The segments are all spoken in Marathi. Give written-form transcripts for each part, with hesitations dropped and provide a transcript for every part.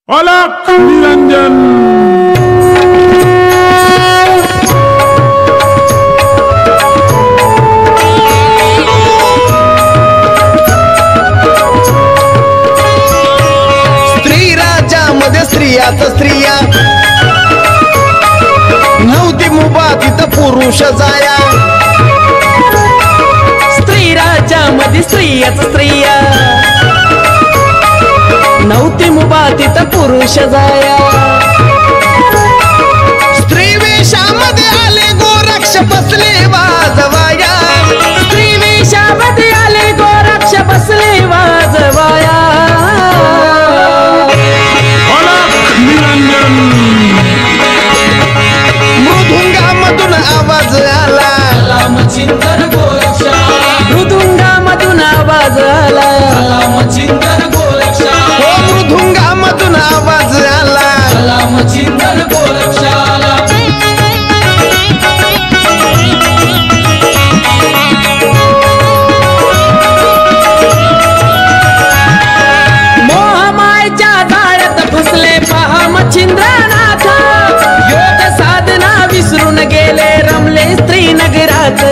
अलख निरंजन। स्त्री राज्यामध्ये स्त्रियाच स्त्रिया नव्हती मुभा तिथं पुरुष जाया। स्त्री राज्यामध्ये स्त्रियाच स्त्रिया नव्हती मुभा तिथं पुरुष जाया। स्त्री वेशामध्ये आले गोरक्ष बसले वाजवाया। स्त्री वेशामध्ये आले गोरक्ष बसले वाजवाया। अलख निरंजन। मृदुंगामधून आवाज आला। चिंतन गोरक्षा मृदुंगामधून आवाज आला। चिंतन गोरक्षा हो मृदुंगामधून आवाज आला। चिंतन गोरक्षाला मोहमायच्या जाळ्यात फसले पहा मच्छिंद्रनाथ। योग साधना विसरून गेले रमले स्त्री नगरात।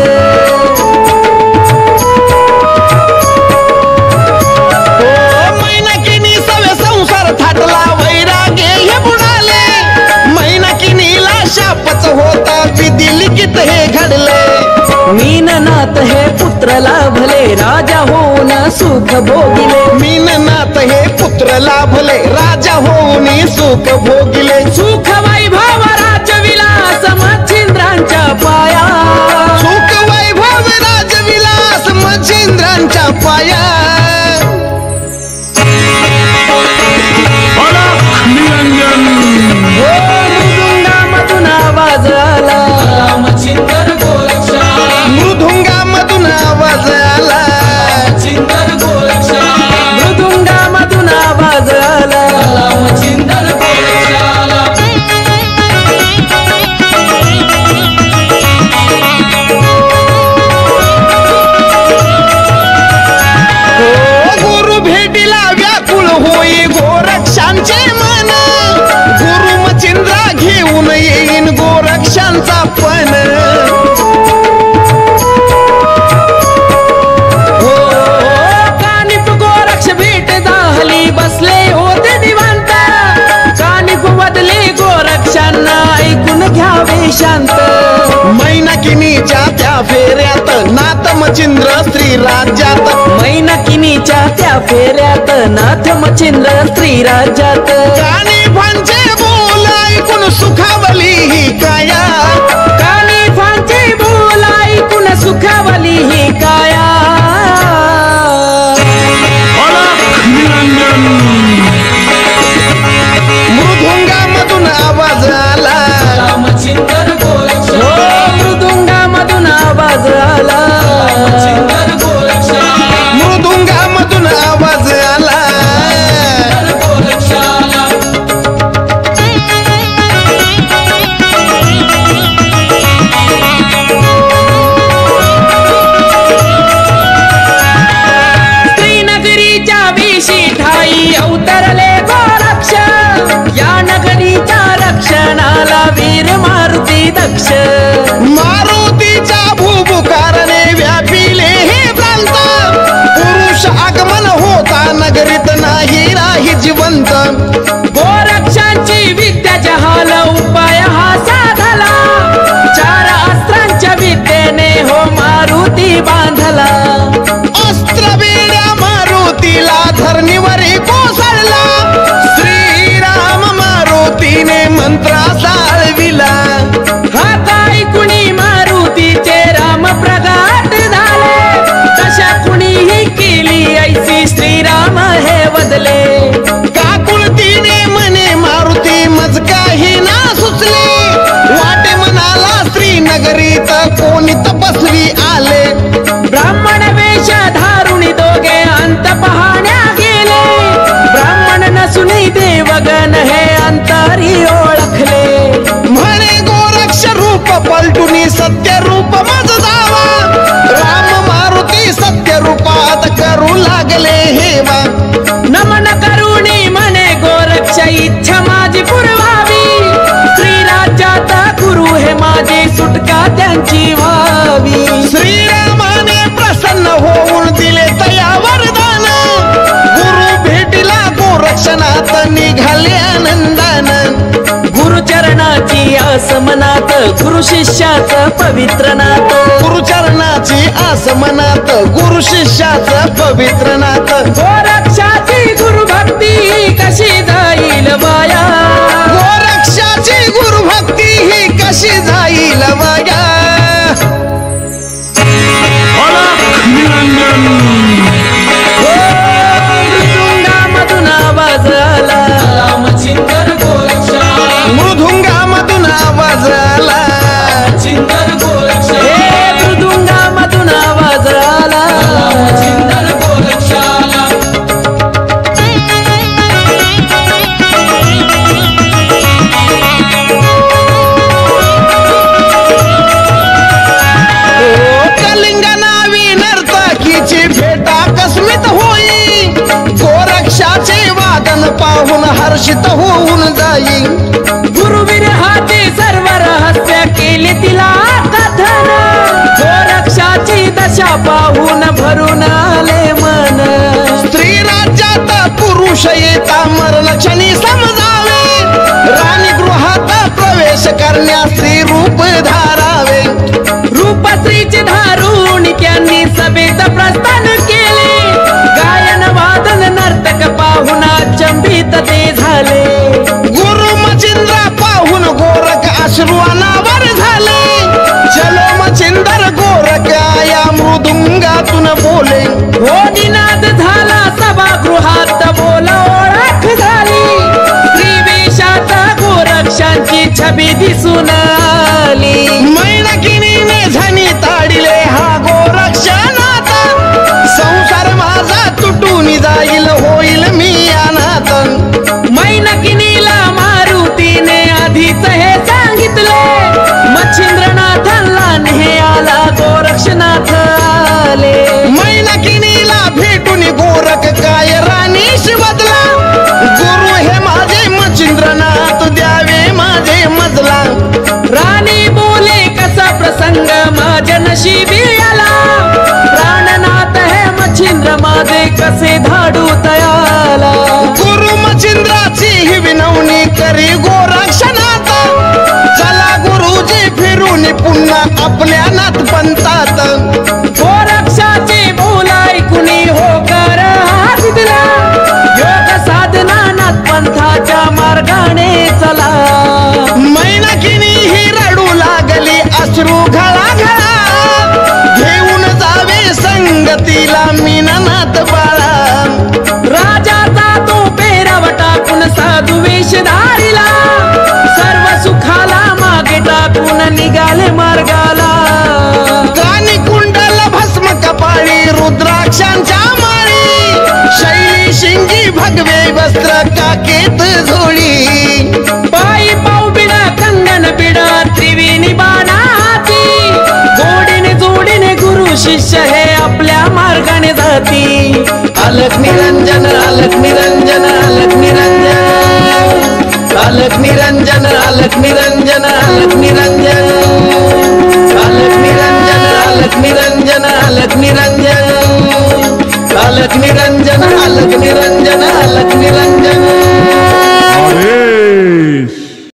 मैनाकिनी सवे संसार थाटला वैराग्य हे बुडाले। मैनाकिनीला शापच होता विधी लिखित हे घडले। मीननाथ हे पुत्र लाभले राजा होऊन सुख भोगिले। मीननाथ हे पुत्र लाभले राजा होऊन सुख भोगिले। सुख वैभव राजविलास मच्छिंद्रांच्या पाया। सुख वैभव राजविलास मच्छिंद्रांच्या पाया। अलख निरंजन। हो मृदुंगामधून आवाज आला। चिंतन गोरक्षा मृदुंगामधून आवाज आला। चिंतन गोरक्षा मृदुंगामधून आवाज आला। चिंतन गोरक्षाला गुरु भेटीला व्याकुळ होई गोरक्षांचे मन। गुरु मच्छिंद्रा घेऊन येईन गोरक्षांचा पण। हो कानिफ गोरक्ष भेट दाहली बसले होते निवांत। कानिफ बदले गोरक्षांना ऐकून घ्यावे शांत। मैनाकिनीच्या त्या फेऱ्यात नाथ मच्छिंद्र स्त्री राज्यात। मैनाकिनीच्या त्या फेऱ्यात नाथ मच्छिंद्र स्त्री राज्यात। कानिफांचे बोल ऐकून सुखावली ही काया। कानिफांचे बोल ऐकून सुखावली ही काया। अलख निरंजन। मृदुंगामधून आवाज आला। चिंतन गोरक्षा हो मृदुंगामधून आवाज आला। चिंतन गोरक्षा मृदुंगामधून आवाज आला। गोरक्षाला श्रीनगरीच्या वेशी ठाई अवतरले गोरक्ष। या नगरीच्या रक्षणाला वीर मारुती दक्ष। मारुतीच्या भूभुकारने व्यापिले हे प्रांत। पुरुष आगमन होता नगरीत नाही राही जिवंत। गोरक्षांची विद्या जहाल उपाय हा साधला। चार अस्त्रांच्या विद्येने हो मारुती बांधला। अस्त्र बेड्या मारुतीला धरणीवरी कोसळला। श्रीराम मारुतीने मंत्रा चालविला। हात ऐकुनी मारुतीचे राम प्रगट झाले। तशा कुणीही केली ऐसी श्रीराम हे बदले। काकुळतीने म्हणे मारुती मज काही ना सुचले। वाटे मनाला श्रीनगरीत कोणी तपस्वी आले। ब्राह्मण वेश धारुणी दोघे अंत पाहण्या गेले। ब्राह्मण नसुनी देवगण हे अंतरी ओळखले। म्हणे गोरक्ष रूप पलटुनी सत्य रूप मज जावा। राम मारुती सत्य रूपात करू लागले हेवा। नमन करुणी म्हणे गोरक्ष भाऊची व्हावी. श्रीरामाने प्रसन्न होऊन दिले तया वरदान, गुरु भेटीला गोरक्षनाथ निघाले आनंदान. गुरुचरणाची आस मनात, गुरु शिष्याचं पवित्र नात. गुरुचरणाची आस मनात, गुरु शिष्याचं पवित्र नात. गोरक्षाची गुरुभक्ती कशी जाईल वाया, गोरक्षाची गुरुभक्ती ही कशी जाईल वाया. निरंजन मृदुंगामधून आवाज आला, रामचंद्र गोरक्षा मृदुंगामधून आवाज आला. चिंदर गोरक्षा हे मृदुंगामधून आवाज आला. रामचंद्र गोरक्षाला कलिंग नावी नर्तकीची भेट आकस्मित होई, गोरक्षाचे वादन पाहून हर्षित होऊन जाई. गुरुविरहाचे सर्व रहस्य केले तिला कथन, गोरक्षाची दशा पाहून भरून आले मन. स्त्री राज्यात पुरुष येता मरणक्षणी समजावे, राणी गृहात प्रवेश करण्यास स्त्री रूप धारावे. रूप स्त्रीचे धारून त्यांनी सभेत प्रस्थान केले, गायन वादन नर्तक पाहून अचंबित ते झाले. गुरु मचिंद्र पाहून गोरख अश्रू अनावर झाले. चलो मचिंदर गोरख या मृदुंगातून बोले. हो निनाद झाला सभागृहात, बोल ओळख झाली. त्रिवेशात गोरक्षांची छबी दिसून आली. मैनकिनीने झणी ताडिले हा गोरक्षनाथ, संसार माझा तुटून जाईल होईल मी अनाथ. मैनकिनीला मारुतीने आधीच हे सांगितले, मच्छिंद्रनाथांना नेहे आला गोरक्षनाथ आले. मैनकिनीला भेटून गोरख काय राणीशी बदला, गुरु हे माझे मच्छिंद्रनाथ द्यावे माझे मजला. राणी बोले कसा प्रसंग माझ्या नशिबी आला, प्राणनाथ हे मच्छिंद्र माझे कसे धाडू तयाला. गुरु मच्छिंद्राची ही विनवणी करी गोरक्षनाथ, चला गुरुजी फिरून पुन्हा आपल्या नाथपंथात. गोरक्षाचे बोल ऐकुनी होकार हासितला, योग साधना नाथपंथाच्या मार्गाने चला. मैनकिनी ही रडू लागली अश्रू घळाघळा, घेऊन जावे संगतीला मीननाथ बाळा. राजाचा तो पेरावा टाकून साधू वेश धारिला, सर्व सुखाला मागे टाकून निघाले मार्गाला. कानी कुंडल भस्म कपाळी रुद्राक्षांच्या माळी, शैली शिंगी भगवे वस्त्र काकेत झोळी. पायी पाऊ बिडा कंगन बिडा त्रिवेणी बाणाची, जोडीने जोडीने गुरु शिष्य हे आपल्या मार्गाने जाती. अलख निरंजन अलख निरंजन अलख